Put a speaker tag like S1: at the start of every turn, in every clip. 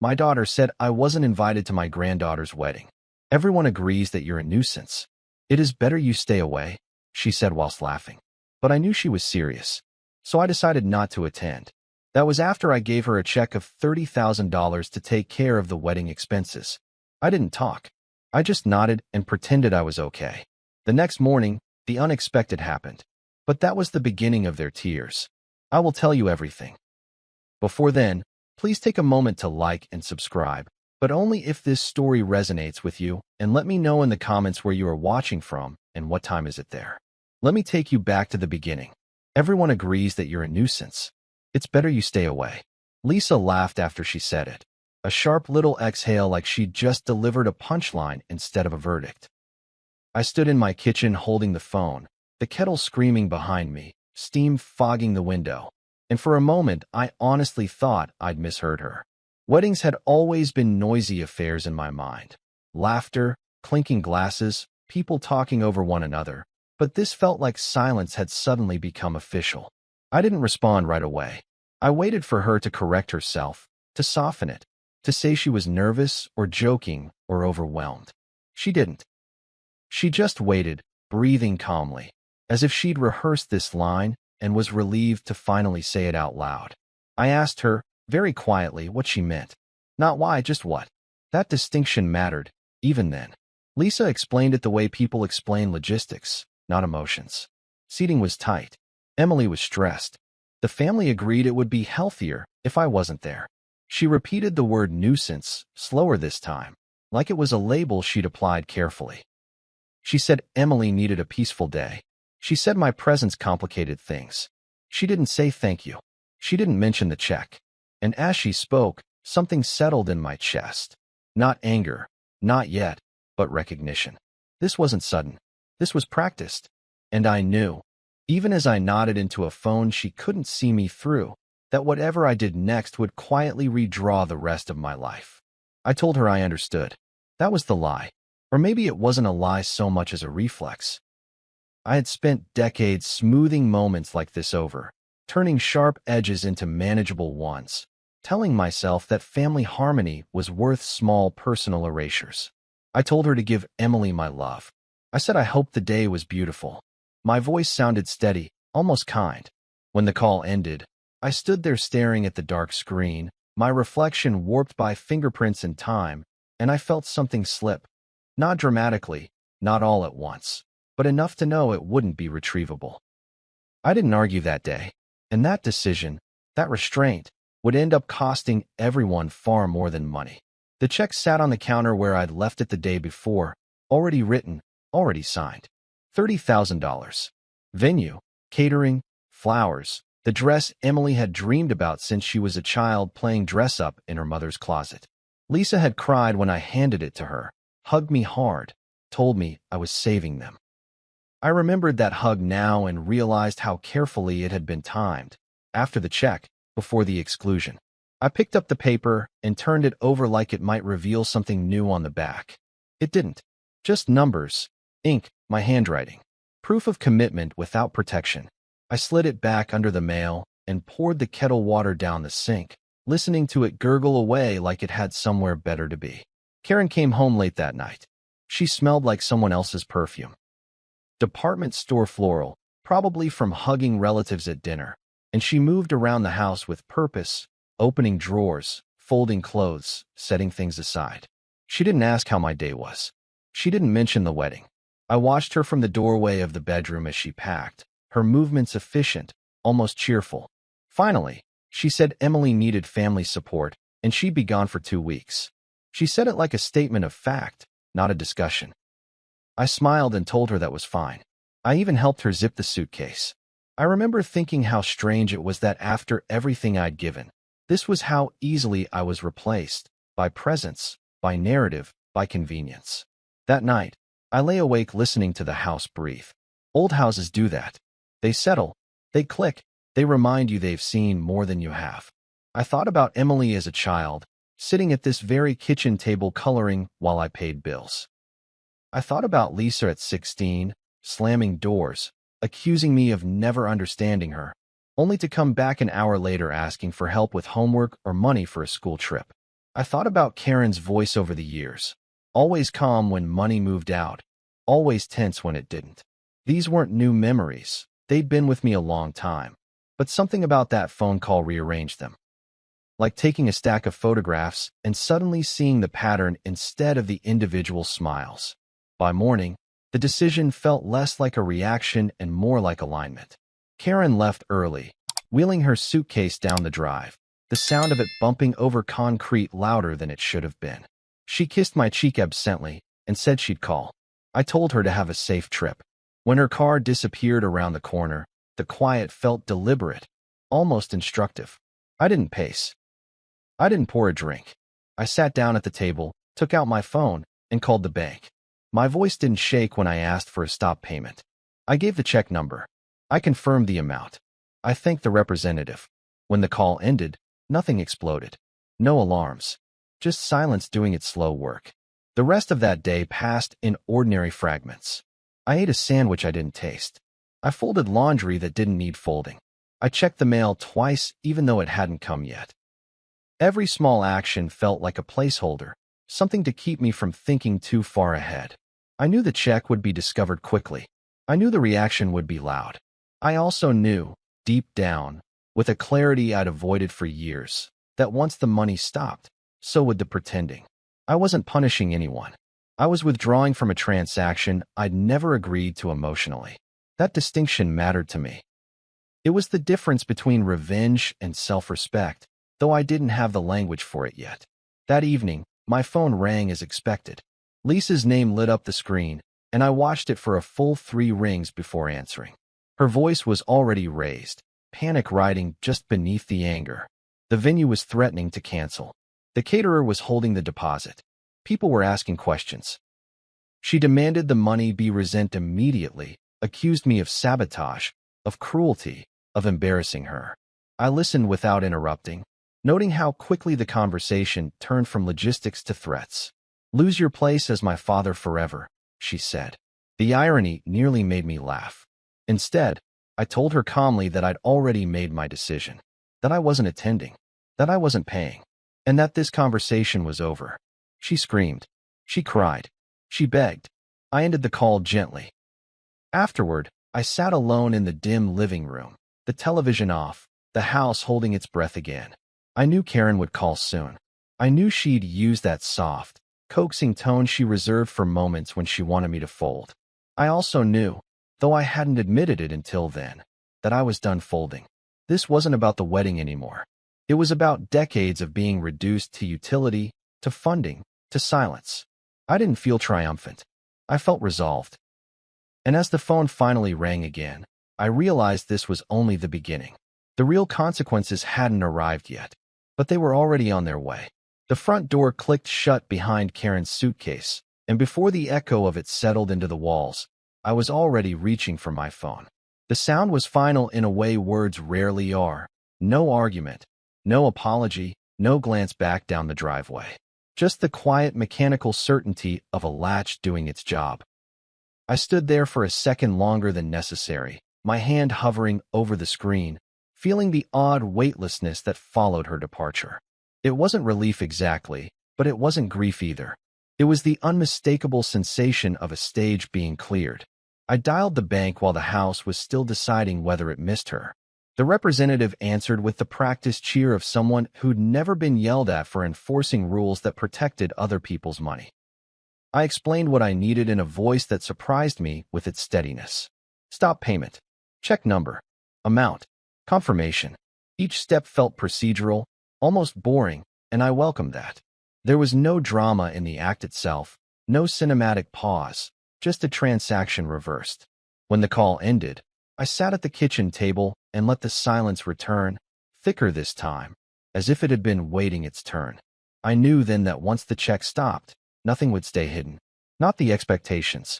S1: My daughter said I wasn't invited to my granddaughter's wedding. Everyone agrees that you're a nuisance. It is better you stay away, she said whilst laughing. But I knew she was serious, so I decided not to attend. That was after I gave her a check of $30,000 to take care of the wedding expenses. I didn't talk. I just nodded and pretended I was okay. The next morning, the unexpected happened. But that was the beginning of their tears. I will tell you everything. Before then, please take a moment to like and subscribe, but only if this story resonates with you, and let me know in the comments where you are watching from and what time is it there. Let me take you back to the beginning. Everyone agrees that you're a nuisance. It's better you stay away. Lisa laughed after she said it. A sharp little exhale like she'd just delivered a punchline instead of a verdict. I stood in my kitchen holding the phone, the kettle screaming behind me, steam fogging the window, and for a moment I honestly thought I'd misheard her. Weddings had always been noisy affairs in my mind. Laughter, clinking glasses, people talking over one another, but this felt like silence had suddenly become official. I didn't respond right away. I waited for her to correct herself, to soften it, to say she was nervous or joking or overwhelmed. She didn't. She just waited, breathing calmly, as if she'd rehearsed this line and was relieved to finally say it out loud. I asked her, very quietly, what she meant. Not why, just what. That distinction mattered, even then. Lisa explained it the way people explain logistics, not emotions. Seating was tight. Emily was stressed. The family agreed it would be healthier if I wasn't there. She repeated the word nuisance, slower this time, like it was a label she'd applied carefully. She said Emily needed a peaceful day. She said my presence complicated things. She didn't say thank you. She didn't mention the check. And as she spoke, something settled in my chest. Not anger, not yet, but recognition. This wasn't sudden. This was practiced. And I knew, even as I nodded into a phone she couldn't see me through, that whatever I did next would quietly redraw the rest of my life. I told her I understood. That was the lie. Or maybe it wasn't a lie so much as a reflex. I had spent decades smoothing moments like this over, turning sharp edges into manageable ones, telling myself that family harmony was worth small personal erasures. I told her to give Emily my love. I said I hoped the day was beautiful. My voice sounded steady, almost kind. When the call ended, I stood there staring at the dark screen, my reflection warped by fingerprints in time, and I felt something slip. Not dramatically, not all at once, but enough to know it wouldn't be retrievable. I didn't argue that day, and that decision, that restraint, would end up costing everyone far more than money. The check sat on the counter where I'd left it the day before, already written, already signed. $30,000. Venue, catering, flowers, the dress Emily had dreamed about since she was a child playing dress-up in her mother's closet. Lisa had cried when I handed it to her, hugged me hard, told me I was saving them. I remembered that hug now and realized how carefully it had been timed. After the check, before the exclusion, I picked up the paper and turned it over like it might reveal something new on the back. It didn't. Just numbers, ink, my handwriting. Proof of commitment without protection. I slid it back under the mail and poured the kettle water down the sink, listening to it gurgle away like it had somewhere better to be. Karen came home late that night. She smelled like someone else's perfume. Department store floral, probably from hugging relatives at dinner, and she moved around the house with purpose, opening drawers, folding clothes, setting things aside. She didn't ask how my day was. She didn't mention the wedding. I watched her from the doorway of the bedroom as she packed, her movements efficient, almost cheerful. Finally, she said Emily needed family support, and she'd be gone for 2 weeks. She said it like a statement of fact, not a discussion. I smiled and told her that was fine. I even helped her zip the suitcase. I remember thinking how strange it was that after everything I'd given, this was how easily I was replaced, by presence, by narrative, by convenience. That night, I lay awake listening to the house breathe. Old houses do that. They settle, they click, they remind you they've seen more than you have. I thought about Emily as a child, sitting at this very kitchen table coloring while I paid bills. I thought about Lisa at 16, slamming doors, accusing me of never understanding her, only to come back an hour later asking for help with homework or money for a school trip. I thought about Karen's voice over the years. Always calm when money moved out, always tense when it didn't. These weren't new memories. They'd been with me a long time. But something about that phone call rearranged them. Like taking a stack of photographs and suddenly seeing the pattern instead of the individual smiles. By morning, the decision felt less like a reaction and more like alignment. Karen left early, wheeling her suitcase down the drive, the sound of it bumping over concrete louder than it should have been. She kissed my cheek absently and said she'd call. I told her to have a safe trip. When her car disappeared around the corner, the quiet felt deliberate, almost instructive. I didn't pace. I didn't pour a drink. I sat down at the table, took out my phone, and called the bank. My voice didn't shake when I asked for a stop payment. I gave the check number. I confirmed the amount. I thanked the representative. When the call ended, nothing exploded. No alarms. Just silence doing its slow work. The rest of that day passed in ordinary fragments. I ate a sandwich I didn't taste. I folded laundry that didn't need folding. I checked the mail twice even though it hadn't come yet. Every small action felt like a placeholder, something to keep me from thinking too far ahead. I knew the check would be discovered quickly. I knew the reaction would be loud. I also knew, deep down, with a clarity I'd avoided for years, that once the money stopped, so would the pretending. I wasn't punishing anyone. I was withdrawing from a transaction I'd never agreed to emotionally. That distinction mattered to me. It was the difference between revenge and self-respect, though I didn't have the language for it yet. That evening, my phone rang as expected. Lisa's name lit up the screen, and I watched it for a full 3 rings before answering. Her voice was already raised, panic riding just beneath the anger. The venue was threatening to cancel. The caterer was holding the deposit. People were asking questions. She demanded the money be resent immediately, accused me of sabotage, of cruelty, of embarrassing her. I listened without interrupting, noting how quickly the conversation turned from logistics to threats. "Lose your place as my father forever," she said. The irony nearly made me laugh. Instead, I told her calmly that I'd already made my decision, that I wasn't attending, that I wasn't paying, and that this conversation was over. She screamed. She cried. She begged. I ended the call gently. Afterward, I sat alone in the dim living room, the television off, the house holding its breath again. I knew Karen would call soon. I knew she'd use that soft, coaxing tone she reserved for moments when she wanted me to fold. I also knew, though I hadn't admitted it until then, that I was done folding. This wasn't about the wedding anymore. It was about decades of being reduced to utility, to funding, to silence. I didn't feel triumphant. I felt resolved. And as the phone finally rang again, I realized this was only the beginning. The real consequences hadn't arrived yet, but they were already on their way. The front door clicked shut behind Karen's suitcase, and before the echo of it settled into the walls, I was already reaching for my phone. The sound was final in a way words rarely are. No argument, no apology, no glance back down the driveway. Just the quiet mechanical certainty of a latch doing its job. I stood there for a second longer than necessary, my hand hovering over the screen, feeling the odd weightlessness that followed her departure. It wasn't relief exactly, but it wasn't grief either. It was the unmistakable sensation of a stage being cleared. I dialed the bank while the house was still deciding whether it missed her. The representative answered with the practiced cheer of someone who'd never been yelled at for enforcing rules that protected other people's money. I explained what I needed in a voice that surprised me with its steadiness. Stop payment. Check number. Amount. Confirmation. Each step felt procedural, almost boring, and I welcomed that. There was no drama in the act itself, no cinematic pause, just a transaction reversed. When the call ended, I sat at the kitchen table and let the silence return, thicker this time, as if it had been waiting its turn. I knew then that once the check stopped, nothing would stay hidden. Not the expectations.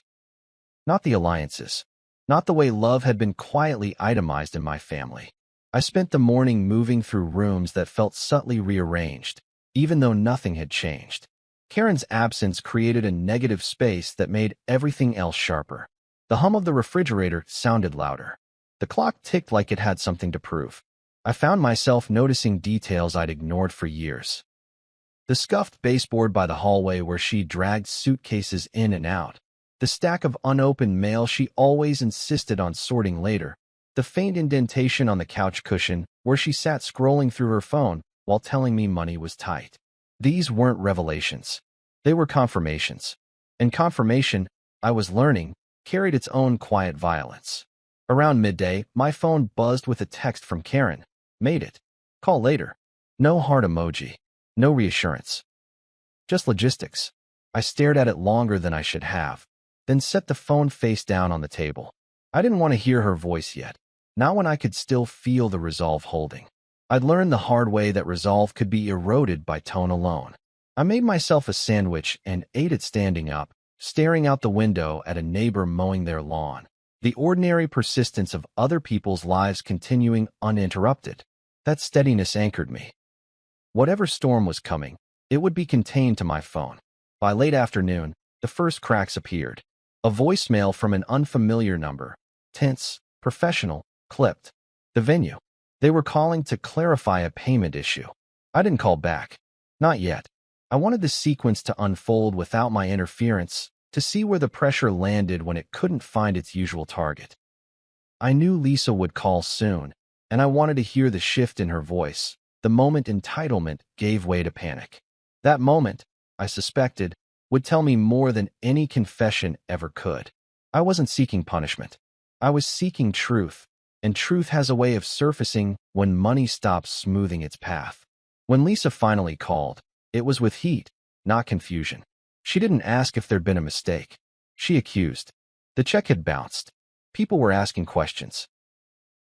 S1: Not the alliances. Not the way love had been quietly itemized in my family. I spent the morning moving through rooms that felt subtly rearranged, even though nothing had changed. Karen's absence created a negative space that made everything else sharper. The hum of the refrigerator sounded louder. The clock ticked like it had something to prove. I found myself noticing details I'd ignored for years. The scuffed baseboard by the hallway where she dragged suitcases in and out. The stack of unopened mail she always insisted on sorting later. The faint indentation on the couch cushion where she sat scrolling through her phone while telling me money was tight. These weren't revelations. They were confirmations. And confirmation, I was learning, carried its own quiet violence. Around midday, my phone buzzed with a text from Karen. Made it. Call later. No heart emoji. No reassurance. Just logistics. I stared at it longer than I should have, then set the phone face down on the table. I didn't want to hear her voice yet, not when I could still feel the resolve holding. I'd learned the hard way that resolve could be eroded by tone alone. I made myself a sandwich and ate it standing up, staring out the window at a neighbor mowing their lawn. The ordinary persistence of other people's lives continuing uninterrupted. That steadiness anchored me. Whatever storm was coming, it would be contained to my phone. By late afternoon, the first cracks appeared. A voicemail from an unfamiliar number. Tense, professional, clipped. The venue. They were calling to clarify a payment issue. I didn't call back. Not yet. I wanted the sequence to unfold without my interference, to see where the pressure landed when it couldn't find its usual target. I knew Lisa would call soon, and I wanted to hear the shift in her voice, the moment entitlement gave way to panic. That moment, I suspected, would tell me more than any confession ever could. I wasn't seeking punishment. I was seeking truth, and truth has a way of surfacing when money stops smoothing its path. When Lisa finally called, it was with heat, not confusion. She didn't ask if there'd been a mistake. She accused. The check had bounced. People were asking questions.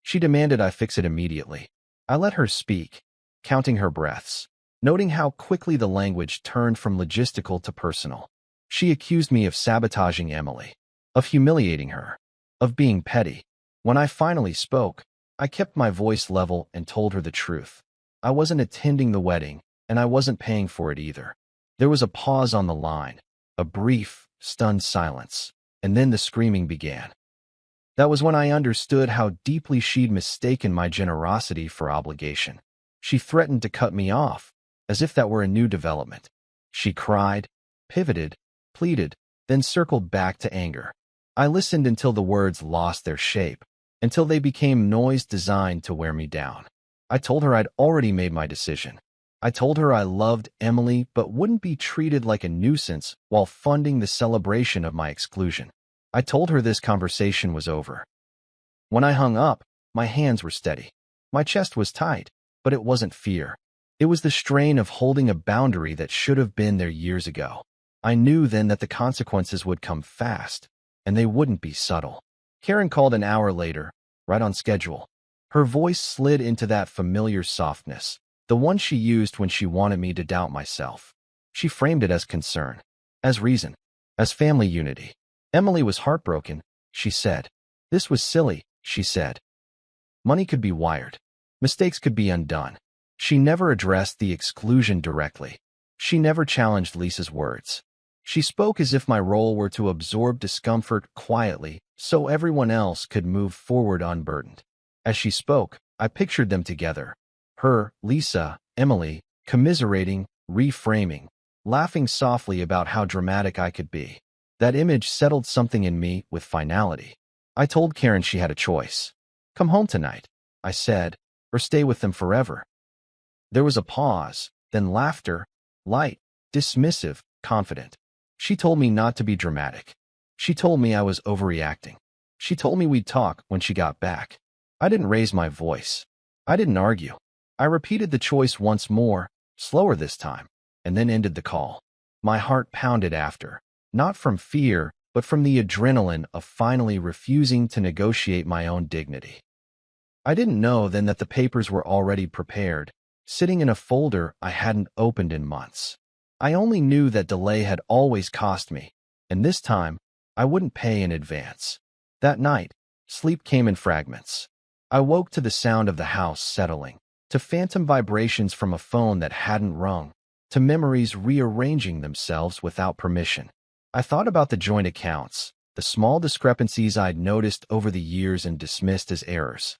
S1: She demanded I fix it immediately. I let her speak, counting her breaths, noting how quickly the language turned from logistical to personal. She accused me of sabotaging Emily, of humiliating her, of being petty. When I finally spoke, I kept my voice level and told her the truth. I wasn't attending the wedding, and I wasn't paying for it either. There was a pause on the line, a brief, stunned silence, and then the screaming began. That was when I understood how deeply she'd mistaken my generosity for obligation. She threatened to cut me off, as if that were a new development. She cried, pivoted, pleaded, then circled back to anger. I listened until the words lost their shape, until they became noise designed to wear me down. I told her I'd already made my decision. I told her I loved Emily but wouldn't be treated like a nuisance while funding the celebration of my exclusion. I told her this conversation was over. When I hung up, my hands were steady. My chest was tight, but it wasn't fear. It was the strain of holding a boundary that should have been there years ago. I knew then that the consequences would come fast, and they wouldn't be subtle. Karen called an hour later, right on schedule. Her voice slid into that familiar softness, the one she used when she wanted me to doubt myself. She framed it as concern, as reason, as family unity. Emily was heartbroken, she said. This was silly, she said. Money could be wired. Mistakes could be undone. She never addressed the exclusion directly. She never challenged Lisa's words. She spoke as if my role were to absorb discomfort quietly so everyone else could move forward unburdened. As she spoke, I pictured them together. Her, Lisa, Emily, commiserating, reframing, laughing softly about how dramatic I could be. That image settled something in me with finality. I told Karen she had a choice. Come home tonight, I said, or stay with them forever. There was a pause, then laughter, light, dismissive, confident. She told me not to be dramatic. She told me I was overreacting. She told me we'd talk when she got back. I didn't raise my voice. I didn't argue. I repeated the choice once more, slower this time, and then ended the call. My heart pounded after, not from fear, but from the adrenaline of finally refusing to negotiate my own dignity. I didn't know then that the papers were already prepared, sitting in a folder I hadn't opened in months. I only knew that delay had always cost me, and this time, I wouldn't pay in advance. That night, sleep came in fragments. I woke to the sound of the house settling, to phantom vibrations from a phone that hadn't rung, to memories rearranging themselves without permission. I thought about the joint accounts, the small discrepancies I'd noticed over the years and dismissed as errors.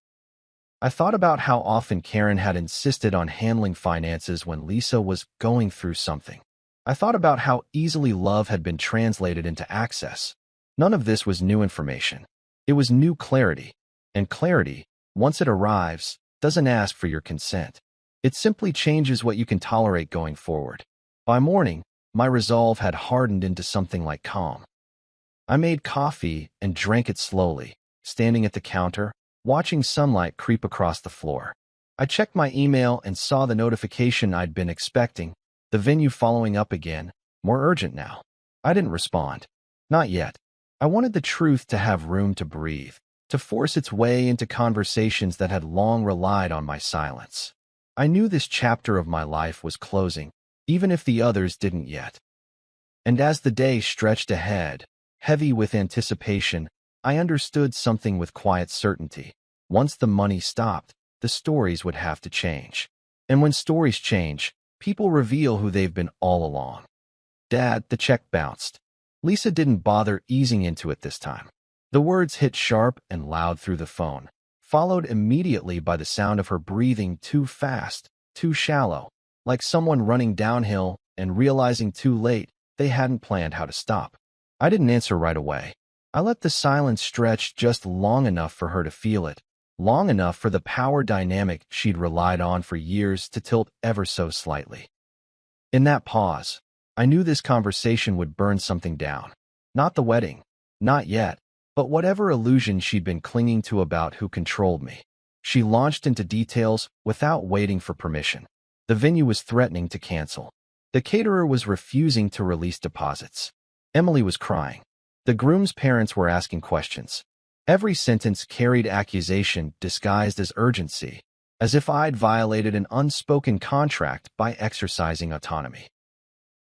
S1: I thought about how often Karen had insisted on handling finances when Lisa was going through something. I thought about how easily love had been translated into access. None of this was new information. It was new clarity. And clarity, once it arrives, doesn't ask for your consent. It simply changes what you can tolerate going forward. By morning, my resolve had hardened into something like calm. I made coffee and drank it slowly, standing at the counter, watching sunlight creep across the floor. I checked my email and saw the notification I'd been expecting, the venue following up again, more urgent now. I didn't respond. Not yet. I wanted the truth to have room to breathe, to force its way into conversations that had long relied on my silence. I knew this chapter of my life was closing, even if the others didn't yet. And as the day stretched ahead, heavy with anticipation, I understood something with quiet certainty. Once the money stopped, the stories would have to change. And when stories change, people reveal who they've been all along. Dad, the check bounced. Lisa didn't bother easing into it this time. The words hit sharp and loud through the phone, followed immediately by the sound of her breathing too fast, too shallow, like someone running downhill and realizing too late they hadn't planned how to stop. I didn't answer right away. I let the silence stretch just long enough for her to feel it, long enough for the power dynamic she'd relied on for years to tilt ever so slightly. In that pause, I knew this conversation would burn something down. Not the wedding, not yet, but whatever illusion she'd been clinging to about who controlled me. She launched into details without waiting for permission. The venue was threatening to cancel. The caterer was refusing to release deposits. Emily was crying. The groom's parents were asking questions. Every sentence carried accusation disguised as urgency, as if I'd violated an unspoken contract by exercising autonomy.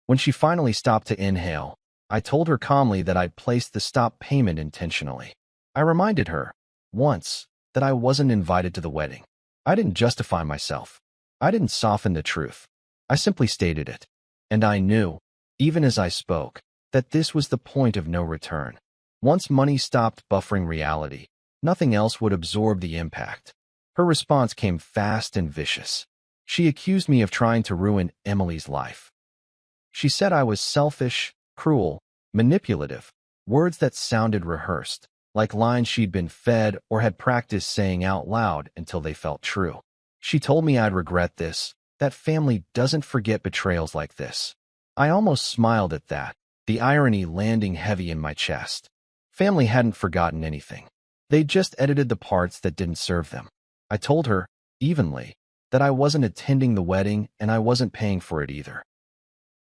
S1: When she finally stopped to inhale, I told her calmly that I'd placed the stop payment intentionally. I reminded her, once, that I wasn't invited to the wedding. I didn't justify myself. I didn't soften the truth. I simply stated it. And I knew, even as I spoke, that this was the point of no return. Once money stopped buffering reality, nothing else would absorb the impact. Her response came fast and vicious. She accused me of trying to ruin Emily's life. She said I was selfish, cruel, manipulative, words that sounded rehearsed, like lines she'd been fed or had practiced saying out loud until they felt true. She told me I'd regret this, that family doesn't forget betrayals like this. I almost smiled at that, the irony landing heavy in my chest. Family hadn't forgotten anything. They'd just edited the parts that didn't serve them. I told her, evenly, that I wasn't attending the wedding and I wasn't paying for it either.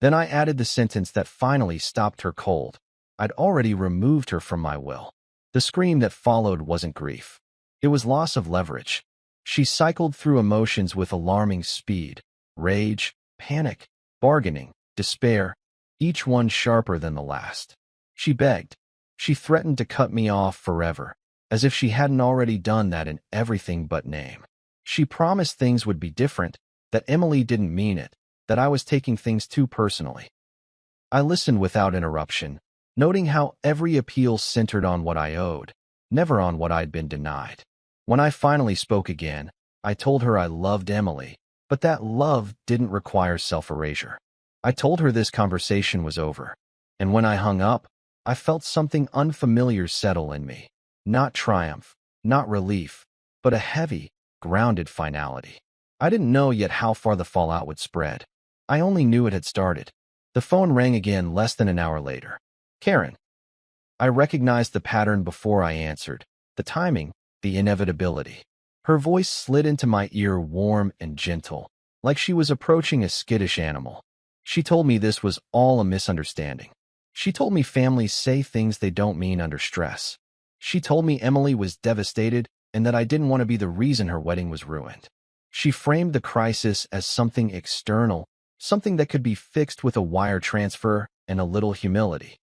S1: Then I added the sentence that finally stopped her cold. I'd already removed her from my will. The scream that followed wasn't grief. It was loss of leverage. She cycled through emotions with alarming speed. Rage, panic, bargaining, despair, each one sharper than the last. She begged. She threatened to cut me off forever, as if she hadn't already done that in everything but name. She promised things would be different, that Emily didn't mean it, that I was taking things too personally. I listened without interruption, noting how every appeal centered on what I owed, never on what I'd been denied. When I finally spoke again, I told her I loved Emily, but that love didn't require self-erasure. I told her this conversation was over, and when I hung up, I felt something unfamiliar settle in me. Not triumph, not relief, but a heavy, grounded finality. I didn't know yet how far the fallout would spread. I only knew it had started. The phone rang again less than an hour later. Karen. I recognized the pattern before I answered. The timing, the inevitability. Her voice slid into my ear warm and gentle, like she was approaching a skittish animal. She told me this was all a misunderstanding. She told me families say things they don't mean under stress. She told me Emily was devastated and that I didn't want to be the reason her wedding was ruined. She framed the crisis as something external, something that could be fixed with a wire transfer and a little humility.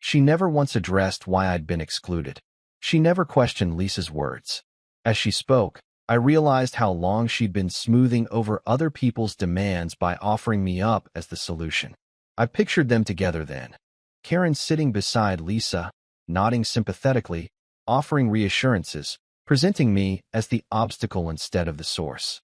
S1: She never once addressed why I'd been excluded. She never questioned Lisa's words. As she spoke, I realized how long she'd been smoothing over other people's demands by offering me up as the solution. I pictured them together then. Karen sitting beside Lisa, nodding sympathetically, offering reassurances, presenting me as the obstacle instead of the source.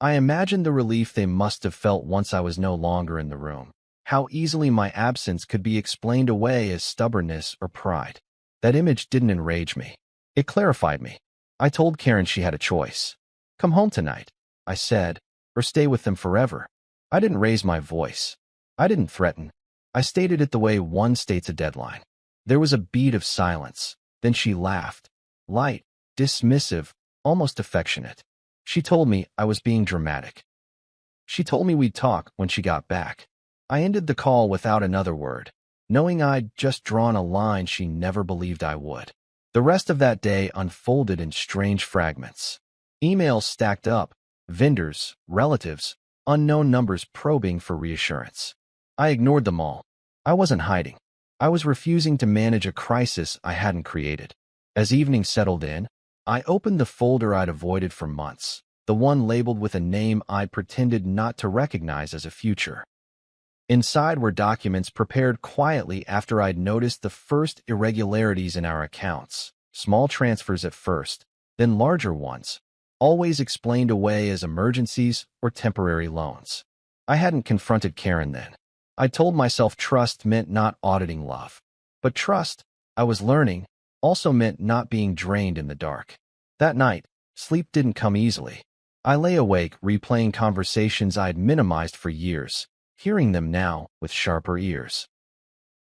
S1: I imagined the relief they must have felt once I was no longer in the room, how easily my absence could be explained away as stubbornness or pride. That image didn't enrage me. It clarified me. I told Karen she had a choice. Come home tonight, I said, or stay with them forever. I didn't raise my voice. I didn't threaten. I stated it the way one states a deadline. There was a beat of silence. Then she laughed. Light, dismissive, almost affectionate. She told me I was being dramatic. She told me we'd talk when she got back. I ended the call without another word, knowing I'd just drawn a line she never believed I would. The rest of that day unfolded in strange fragments. Emails stacked up, vendors, relatives, unknown numbers probing for reassurance. I ignored them all. I wasn't hiding. I was refusing to manage a crisis I hadn't created. As evening settled in, I opened the folder I'd avoided for months, the one labeled with a name I pretended not to recognize as a future. Inside were documents prepared quietly after I'd noticed the first irregularities in our accounts, small transfers at first, then larger ones, always explained away as emergencies or temporary loans. I hadn't confronted Karen then. I told myself trust meant not auditing love. But trust, I was learning, also meant not being drained in the dark. That night, sleep didn't come easily. I lay awake replaying conversations I'd minimized for years, hearing them now with sharper ears.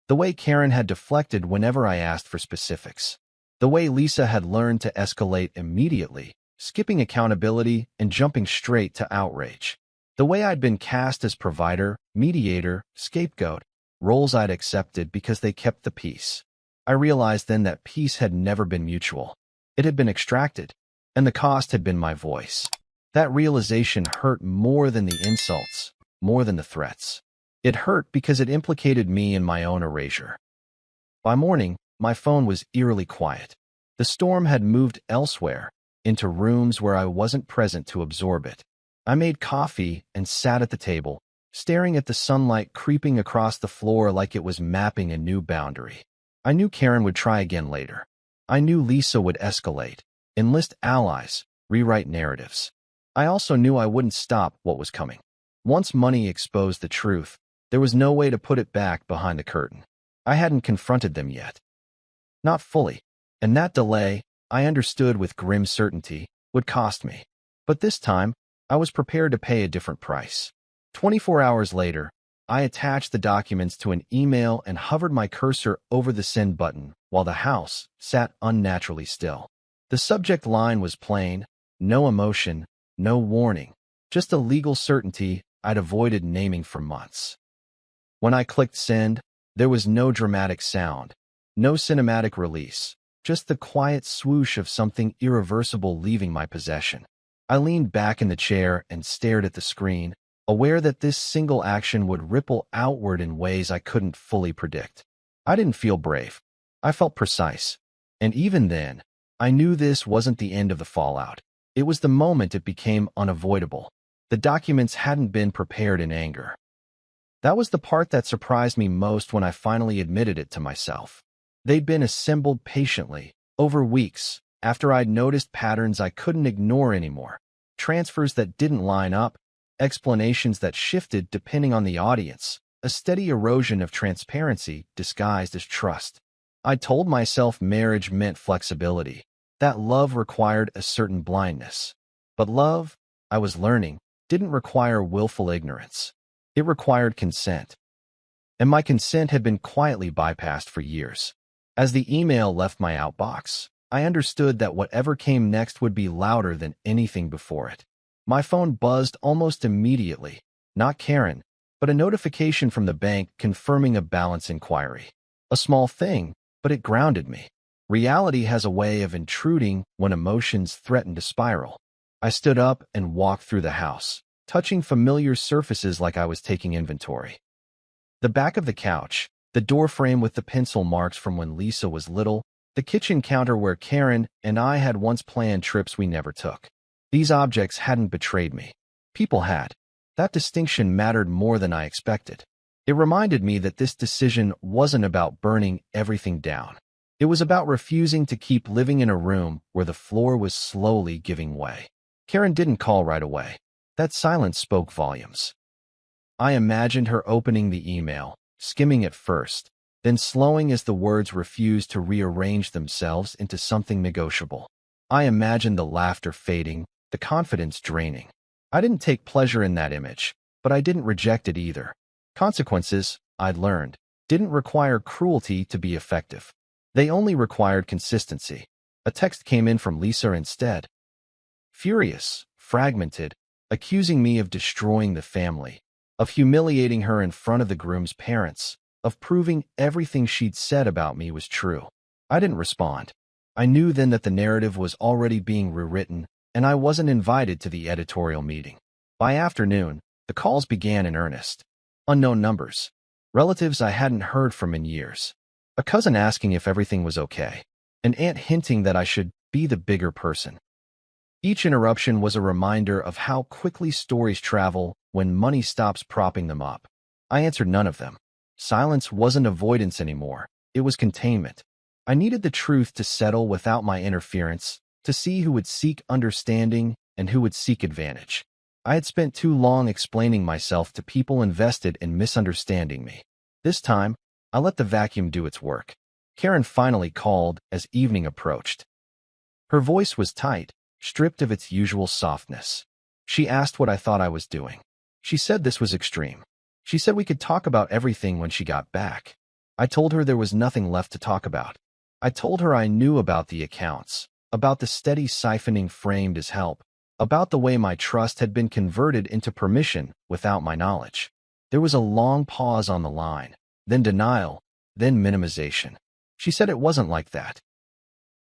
S1: The way Karen had deflected whenever I asked for specifics. The way Lisa had learned to escalate immediately, skipping accountability and jumping straight to outrage. The way I'd been cast as provider, mediator, scapegoat, roles I'd accepted because they kept the peace. I realized then that peace had never been mutual. It had been extracted, and the cost had been my voice. That realization hurt more than the insults, more than the threats. It hurt because it implicated me in my own erasure. By morning, my phone was eerily quiet. The storm had moved elsewhere, into rooms where I wasn't present to absorb it. I made coffee and sat at the table, staring at the sunlight creeping across the floor like it was mapping a new boundary. I knew Karen would try again later. I knew Lisa would escalate, enlist allies, rewrite narratives. I also knew I wouldn't stop what was coming. Once money exposed the truth, there was no way to put it back behind the curtain. I hadn't confronted them yet. Not fully. And that delay, I understood with grim certainty, would cost me. But this time, I was prepared to pay a different price. 24 hours later, I attached the documents to an email and hovered my cursor over the send button while the house sat unnaturally still. The subject line was plain, no emotion, no warning, just a legal certainty I'd avoided naming for months. When I clicked send, there was no dramatic sound, no cinematic release, just the quiet swoosh of something irreversible leaving my possession. I leaned back in the chair and stared at the screen, aware that this single action would ripple outward in ways I couldn't fully predict. I didn't feel brave. I felt precise. And even then, I knew this wasn't the end of the fallout. It was the moment it became unavoidable. The documents hadn't been prepared in anger. That was the part that surprised me most when I finally admitted it to myself. They'd been assembled patiently, over weeks, after I'd noticed patterns I couldn't ignore anymore. Transfers that didn't line up, explanations that shifted depending on the audience, a steady erosion of transparency disguised as trust. I told myself marriage meant flexibility, that love required a certain blindness. But love, I was learning, didn't require willful ignorance. It required consent. And my consent had been quietly bypassed for years. As the email left my outbox, I understood that whatever came next would be louder than anything before it. My phone buzzed almost immediately, not Karen, but a notification from the bank confirming a balance inquiry. A small thing, but it grounded me. Reality has a way of intruding when emotions threaten to spiral. I stood up and walked through the house, touching familiar surfaces like I was taking inventory. The back of the couch, the door frame with the pencil marks from when Lisa was little, the kitchen counter where Karen and I had once planned trips we never took. These objects hadn't betrayed me. People had. That distinction mattered more than I expected. It reminded me that this decision wasn't about burning everything down. It was about refusing to keep living in a room where the floor was slowly giving way. Karen didn't call right away. That silence spoke volumes. I imagined her opening the email, skimming it first, then slowing as the words refused to rearrange themselves into something negotiable. I imagined the laughter fading, the confidence draining. I didn't take pleasure in that image, but I didn't reject it either. Consequences, I'd learned, didn't require cruelty to be effective. They only required consistency. A text came in from Lisa instead. Furious, fragmented, accusing me of destroying the family, of humiliating her in front of the groom's parents, of proving everything she'd said about me was true. I didn't respond. I knew then that the narrative was already being rewritten, and I wasn't invited to the editorial meeting. By afternoon, the calls began in earnest. Unknown numbers. Relatives I hadn't heard from in years. A cousin asking if everything was okay. An aunt hinting that I should be the bigger person. Each interruption was a reminder of how quickly stories travel when money stops propping them up. I answered none of them. Silence wasn't avoidance anymore. It was containment. I needed the truth to settle without my interference, to see who would seek understanding and who would seek advantage. I had spent too long explaining myself to people invested in misunderstanding me. This time, I let the vacuum do its work. Karen finally called as evening approached. Her voice was tight, stripped of its usual softness. She asked what I thought I was doing. She said this was extreme. She said we could talk about everything when she got back. I told her there was nothing left to talk about. I told her I knew about the accounts, about the steady siphoning framed as help, about the way my trust had been converted into permission without my knowledge. There was a long pause on the line, then denial, then minimization. She said it wasn't like that.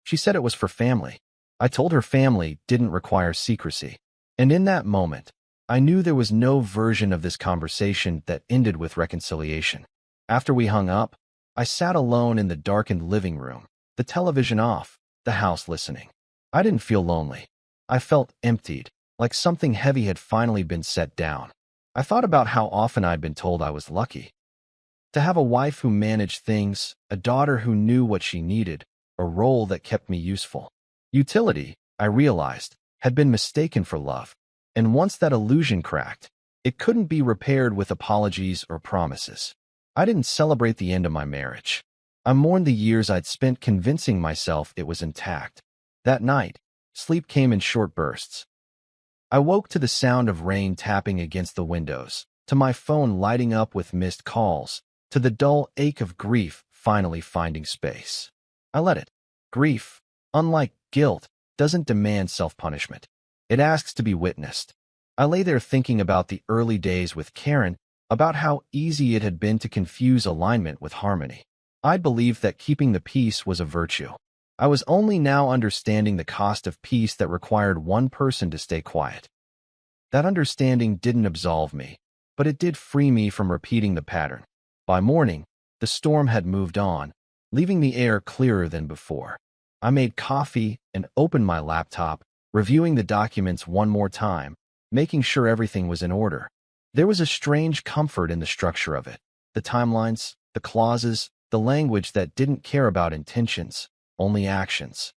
S1: She said it was for family. I told her family didn't require secrecy. And in that moment, I knew there was no version of this conversation that ended with reconciliation. After we hung up, I sat alone in the darkened living room, the television off, the house listening. I didn't feel lonely. I felt emptied, like something heavy had finally been set down. I thought about how often I'd been told I was lucky. To have a wife who managed things, a daughter who knew what she needed, a role that kept me useful. Utility, I realized, had been mistaken for love. And once that illusion cracked, it couldn't be repaired with apologies or promises. I didn't celebrate the end of my marriage. I mourned the years I'd spent convincing myself it was intact. That night, sleep came in short bursts. I woke to the sound of rain tapping against the windows, to my phone lighting up with missed calls, to the dull ache of grief finally finding space. I let it. Grief, unlike guilt, doesn't demand self-punishment. It asks to be witnessed. I lay there thinking about the early days with Karen, about how easy it had been to confuse alignment with harmony. I believed that keeping the peace was a virtue. I was only now understanding the cost of peace that required one person to stay quiet. That understanding didn't absolve me, but it did free me from repeating the pattern. By morning, the storm had moved on, leaving the air clearer than before. I made coffee and opened my laptop, reviewing the documents one more time, making sure everything was in order. There was a strange comfort in the structure of it. The timelines, the clauses, the language that didn't care about intentions, only actions.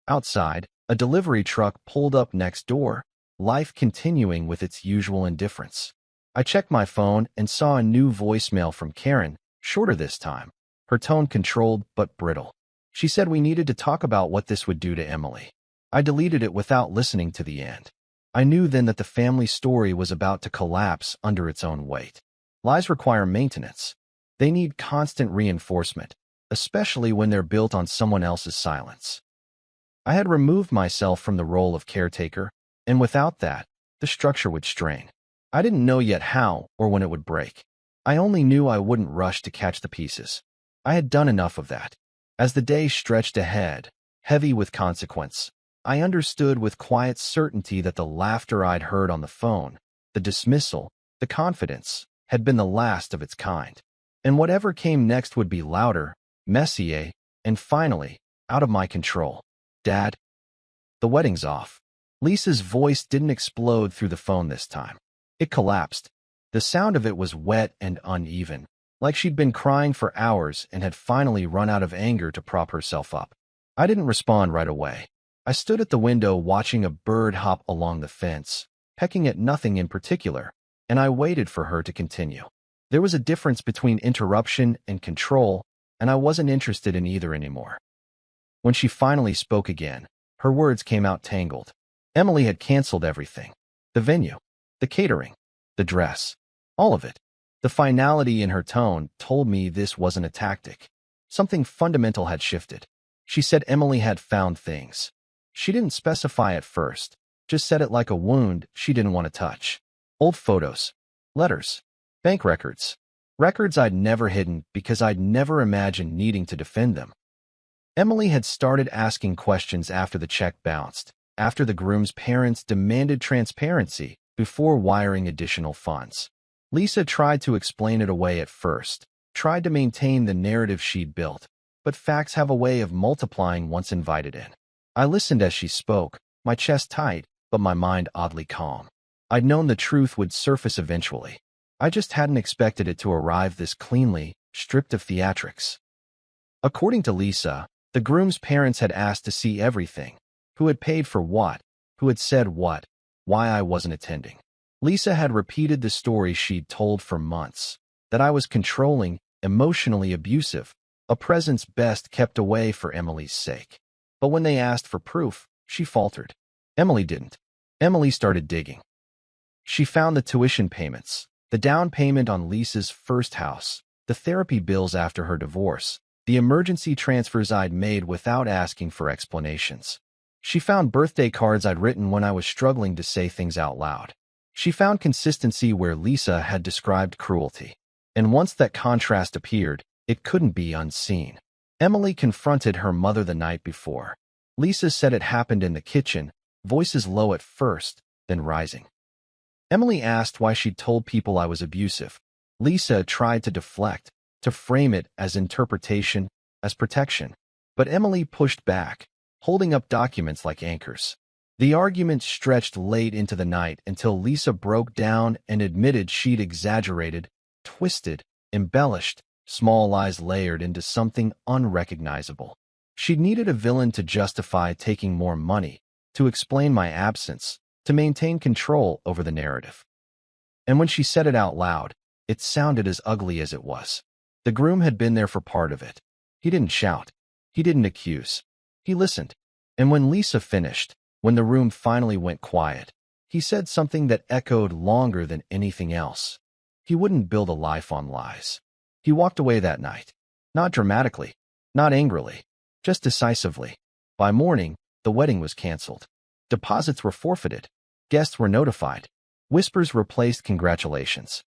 S1: Outside, a delivery truck pulled up next door, life continuing with its usual indifference. I checked my phone and saw a new voicemail from Karen, shorter this time, her tone controlled but brittle. She said we needed to talk about what this would do to Emily. I deleted it without listening to the end. I knew then that the family story was about to collapse under its own weight. Lies require maintenance. They need constant reinforcement, especially when they're built on someone else's silence. I had removed myself from the role of caretaker, and without that, the structure would strain. I didn't know yet how or when it would break. I only knew I wouldn't rush to catch the pieces. I had done enough of that. As the day stretched ahead, heavy with consequence, I understood with quiet certainty that the laughter I'd heard on the phone, the dismissal, the confidence, had been the last of its kind. And whatever came next would be louder, messier, and finally, out of my control. Dad? The wedding's off. Lisa's voice didn't explode through the phone this time. It collapsed. The sound of it was wet and uneven, like she'd been crying for hours and had finally run out of anger to prop herself up. I didn't respond right away. I stood at the window watching a bird hop along the fence, pecking at nothing in particular, and I waited for her to continue. There was a difference between interruption and control, and I wasn't interested in either anymore. When she finally spoke again, her words came out tangled. Emily had canceled everything. The venue, the catering, the dress, all of it. The finality in her tone told me this wasn't a tactic. Something fundamental had shifted. She said Emily had found things. She didn't specify at first, just said it like a wound she didn't want to touch. Old photos, letters, bank records, records I'd never hidden because I'd never imagined needing to defend them. Emily had started asking questions after the check bounced, after the groom's parents demanded transparency before wiring additional funds. Lisa tried to explain it away at first, tried to maintain the narrative she'd built, but facts have a way of multiplying once invited in. I listened as she spoke, my chest tight, but my mind oddly calm. I'd known the truth would surface eventually. I just hadn't expected it to arrive this cleanly, stripped of theatrics. According to Lisa, the groom's parents had asked to see everything. Who had paid for what? Who had said what? Why I wasn't attending. Lisa had repeated the story she'd told for months, that I was controlling, emotionally abusive, a presence best kept away for Emily's sake. But when they asked for proof, she faltered. Emily didn't. Emily started digging. She found the tuition payments, the down payment on Lisa's first house, the therapy bills after her divorce, the emergency transfers I'd made without asking for explanations. She found birthday cards I'd written when I was struggling to say things out loud. She found consistency where Lisa had described cruelty. And once that contrast appeared, it couldn't be unseen. Emily confronted her mother the night before. Lisa said it happened in the kitchen, voices low at first, then rising. Emily asked why she'd told people I was abusive. Lisa tried to deflect, to frame it as interpretation, as protection. But Emily pushed back, holding up documents like anchors. The argument stretched late into the night until Lisa broke down and admitted she'd exaggerated, twisted, embellished, small lies layered into something unrecognizable. She'd needed a villain to justify taking more money, to explain my absence, to maintain control over the narrative. And when she said it out loud, it sounded as ugly as it was. The groom had been there for part of it. He didn't shout. He didn't accuse. He listened. And when Lisa finished, when the room finally went quiet, he said something that echoed longer than anything else. He wouldn't build a life on lies. He walked away that night. Not dramatically, not angrily, just decisively. By morning, the wedding was canceled. Deposits were forfeited. Guests were notified. Whispers replaced congratulations.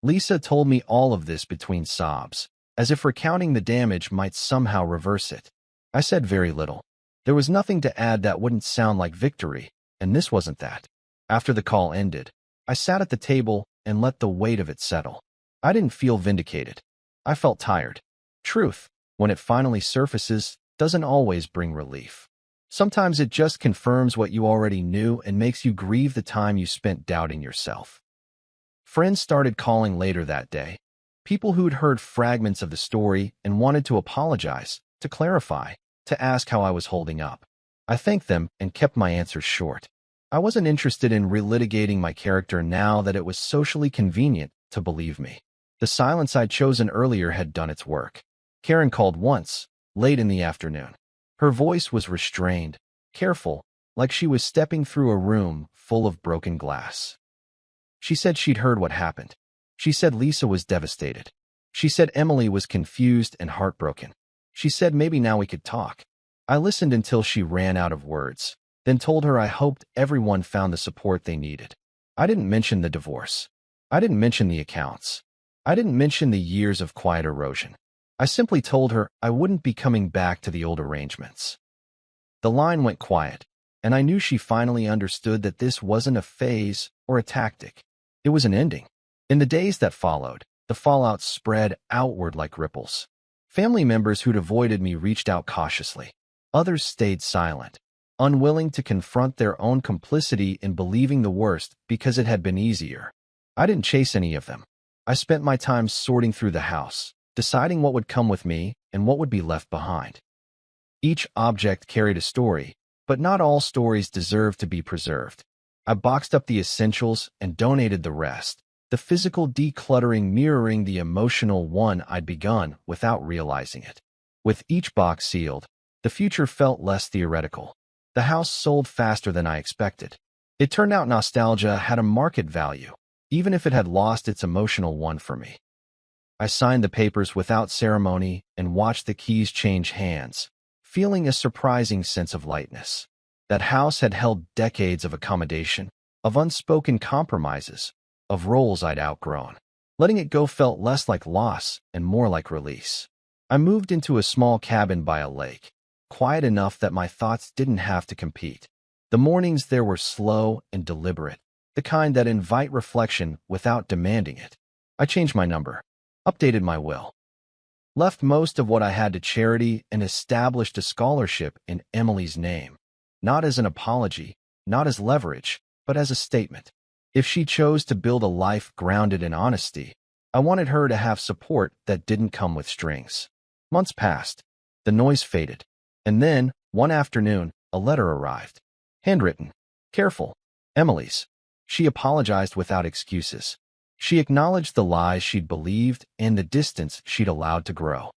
S1: Lisa told me all of this between sobs, as if recounting the damage might somehow reverse it. I said very little. There was nothing to add that wouldn't sound like victory, and this wasn't that. After the call ended, I sat at the table and let the weight of it settle. I didn't feel vindicated. I felt tired. Truth, when it finally surfaces, doesn't always bring relief. Sometimes it just confirms what you already knew and makes you grieve the time you spent doubting yourself. Friends started calling later that day. People who'd heard fragments of the story and wanted to apologize, to clarify, to ask how I was holding up. I thanked them and kept my answers short. I wasn't interested in relitigating my character now that it was socially convenient to believe me. The silence I'd chosen earlier had done its work. Karen called once, late in the afternoon. Her voice was restrained, careful, like she was stepping through a room full of broken glass. She said she'd heard what happened. She said Lisa was devastated. She said Emily was confused and heartbroken. She said maybe now we could talk. I listened until she ran out of words, then told her I hoped everyone found the support they needed. I didn't mention the divorce. I didn't mention the accounts. I didn't mention the years of quiet erosion. I simply told her I wouldn't be coming back to the old arrangements. The line went quiet, and I knew she finally understood that this wasn't a phase or a tactic. It was an ending. In the days that followed, the fallout spread outward like ripples. Family members who'd avoided me reached out cautiously. Others stayed silent, unwilling to confront their own complicity in believing the worst because it had been easier. I didn't chase any of them. I spent my time sorting through the house, deciding what would come with me and what would be left behind. Each object carried a story, but not all stories deserved to be preserved. I boxed up the essentials and donated the rest, the physical decluttering mirroring the emotional one I'd begun without realizing it. With each box sealed, the future felt less theoretical. The house sold faster than I expected. It turned out nostalgia had a market value, even if it had lost its emotional one for me. I signed the papers without ceremony and watched the keys change hands, feeling a surprising sense of lightness. That house had held decades of accommodation, of unspoken compromises, of roles I'd outgrown. Letting it go felt less like loss and more like release. I moved into a small cabin by a lake, quiet enough that my thoughts didn't have to compete. The mornings there were slow and deliberate, the kind that invite reflection without demanding it. I changed my number, updated my will, left most of what I had to charity, and established a scholarship in Emily's name. Not as an apology, not as leverage, but as a statement. If she chose to build a life grounded in honesty, I wanted her to have support that didn't come with strings. Months passed. The noise faded. And then, one afternoon, a letter arrived. Handwritten. Careful. Emily's. She apologized without excuses. She acknowledged the lies she'd believed and the distance she'd allowed to grow.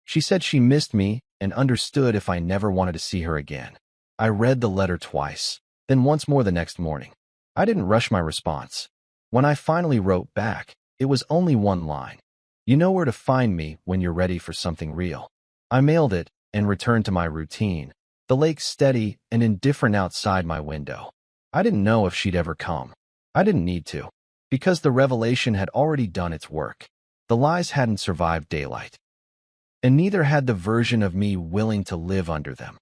S1: She said she missed me and understood if I never wanted to see her again. I read the letter twice, then once more the next morning. I didn't rush my response. When I finally wrote back, it was only one line. You know where to find me when you're ready for something real. I mailed it and returned to my routine, the lake steady and indifferent outside my window. I didn't know if she'd ever come. I didn't need to, because the revelation had already done its work. The lies hadn't survived daylight, and neither had the version of me willing to live under them.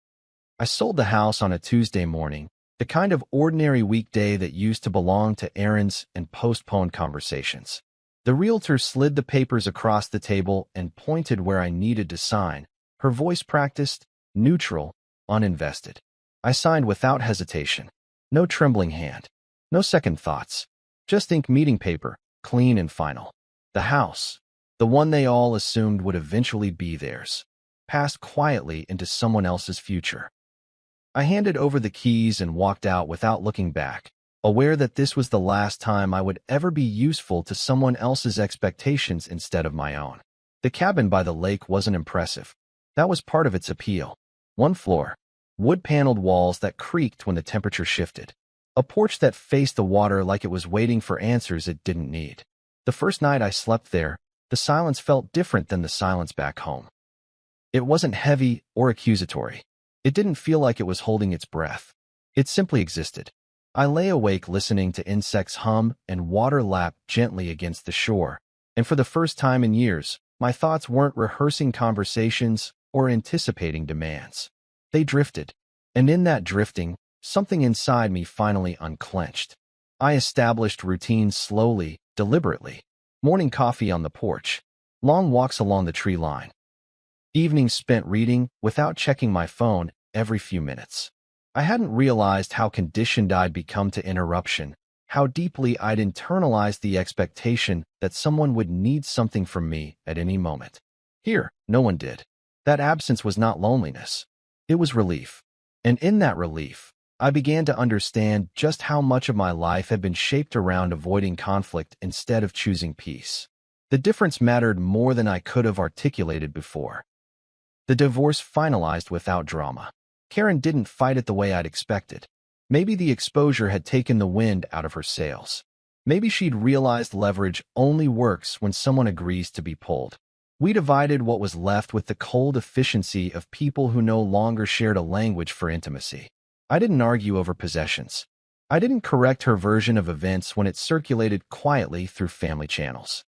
S1: I sold the house on a Tuesday morning, the kind of ordinary weekday that used to belong to errands and postponed conversations. The realtor slid the papers across the table and pointed where I needed to sign, her voice practiced, neutral, uninvested. I signed without hesitation. No trembling hand. No second thoughts. Just ink meeting paper, clean and final. The house, the one they all assumed would eventually be theirs, passed quietly into someone else's future. I handed over the keys and walked out without looking back, aware that this was the last time I would ever be useful to someone else's expectations instead of my own. The cabin by the lake wasn't impressive. That was part of its appeal. One floor, wood-paneled walls that creaked when the temperature shifted. A porch that faced the water like it was waiting for answers it didn't need. The first night I slept there, the silence felt different than the silence back home. It wasn't heavy or accusatory. It didn't feel like it was holding its breath. It simply existed. I lay awake listening to insects hum and water lap gently against the shore, and for the first time in years, my thoughts weren't rehearsing conversations or anticipating demands. They drifted, and in that drifting, something inside me finally unclenched. I established routines slowly, deliberately. Morning coffee on the porch, long walks along the tree line. Evenings spent reading without checking my phone every few minutes. I hadn't realized how conditioned I'd become to interruption, how deeply I'd internalized the expectation that someone would need something from me at any moment. Here, no one did. That absence was not loneliness. It was relief. And in that relief, I began to understand just how much of my life had been shaped around avoiding conflict instead of choosing peace. The difference mattered more than I could have articulated before. The divorce finalized without drama. Karen didn't fight it the way I'd expected. Maybe the exposure had taken the wind out of her sails. Maybe she'd realized leverage only works when someone agrees to be pulled. We divided what was left with the cold efficiency of people who no longer shared a language for intimacy. I didn't argue over possessions. I didn't correct her version of events when it circulated quietly through family channels.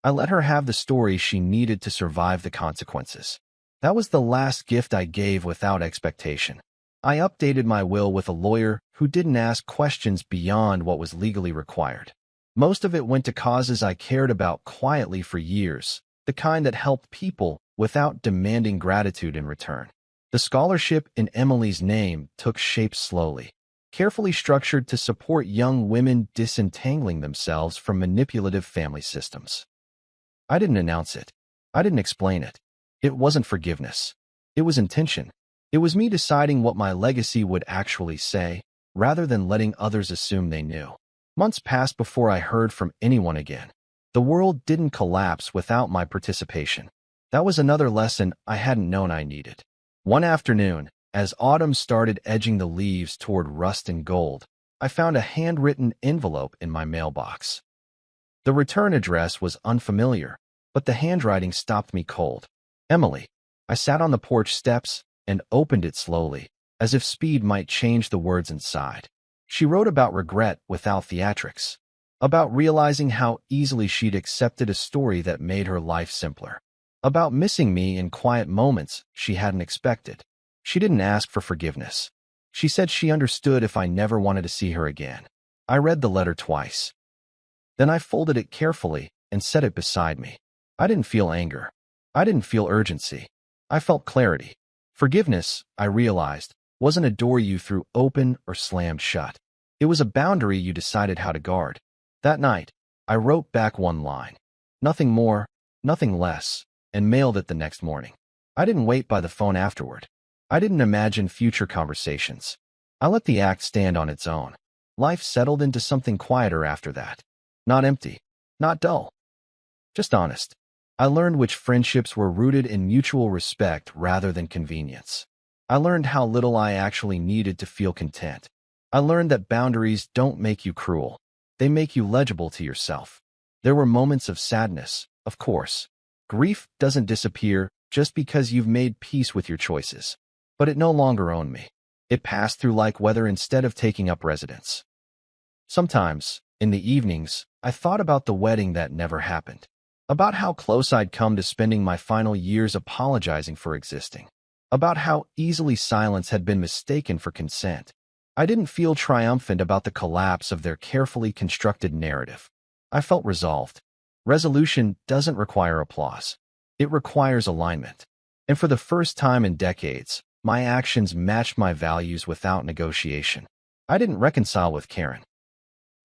S1: I let her have the story she needed to survive the consequences. That was the last gift I gave without expectation. I updated my will with a lawyer who didn't ask questions beyond what was legally required. Most of it went to causes I cared about quietly for years, the kind that helped people without demanding gratitude in return. The scholarship in Emily's name took shape slowly. carefully structured to support young women disentangling themselves from manipulative family systems. I didn't announce it. I didn't explain it. It wasn't forgiveness. It was intention. It was me deciding what my legacy would actually say, rather than letting others assume they knew. Months passed before I heard from anyone again. The world didn't collapse without my participation. That was another lesson I hadn't known I needed. One afternoon, as autumn started edging the leaves toward rust and gold, I found a handwritten envelope in my mailbox. The return address was unfamiliar, but the handwriting stopped me cold. Emily. I sat on the porch steps and opened it slowly, as if speed might change the words inside. She wrote about regret without theatrics, about realizing how easily she'd accepted a story that made her life simpler, about missing me in quiet moments she hadn't expected. She didn't ask for forgiveness. She said she understood if I never wanted to see her again. I read the letter twice. Then I folded it carefully and set it beside me. I didn't feel anger. I didn't feel urgency. I felt clarity. Forgiveness, I realized, wasn't a door you threw open or slammed shut. It was a boundary you decided how to guard. That night, I wrote back one line. Nothing more, nothing less, and mailed it the next morning. I didn't wait by the phone afterward. I didn't imagine future conversations. I let the act stand on its own. Life settled into something quieter after that. Not empty, not dull, just honest. I learned which friendships were rooted in mutual respect rather than convenience. I learned how little I actually needed to feel content. I learned that boundaries don't make you cruel. They make you legible to yourself. There were moments of sadness, of course. Grief doesn't disappear just because you've made peace with your choices. But it no longer owned me. It passed through like weather instead of taking up residence. Sometimes, in the evenings, I thought about the wedding that never happened. About how close I'd come to spending my final years apologizing for existing. About how easily silence had been mistaken for consent. I didn't feel triumphant about the collapse of their carefully constructed narrative. I felt resolved. Resolution doesn't require applause. It requires alignment. And for the first time in decades, my actions matched my values without negotiation. I didn't reconcile with Karen.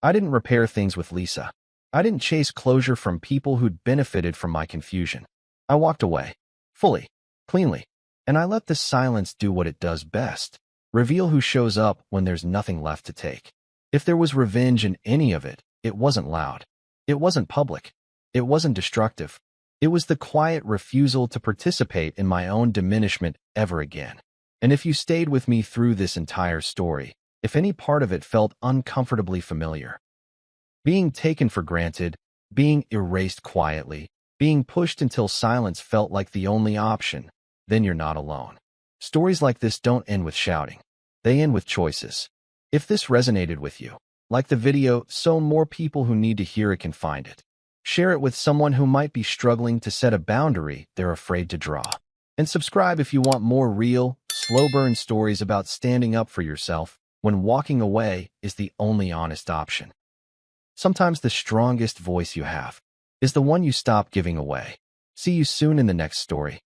S1: I didn't repair things with Lisa. I didn't chase closure from people who'd benefited from my confusion. I walked away, fully, cleanly, and I let the silence do what it does best, reveal who shows up when there's nothing left to take. If there was revenge in any of it, it wasn't loud. It wasn't public. It wasn't destructive. It was the quiet refusal to participate in my own diminishment ever again. And if you stayed with me through this entire story, if any part of it felt uncomfortably familiar, being taken for granted, being erased quietly, being pushed until silence felt like the only option, then you're not alone. Stories like this don't end with shouting. They end with choices. If this resonated with you, like the video so more people who need to hear it can find it. Share it with someone who might be struggling to set a boundary they're afraid to draw. And subscribe if you want more real, slow-burn stories about standing up for yourself when walking away is the only honest option. Sometimes the strongest voice you have is the one you stop giving away. See you soon in the next story.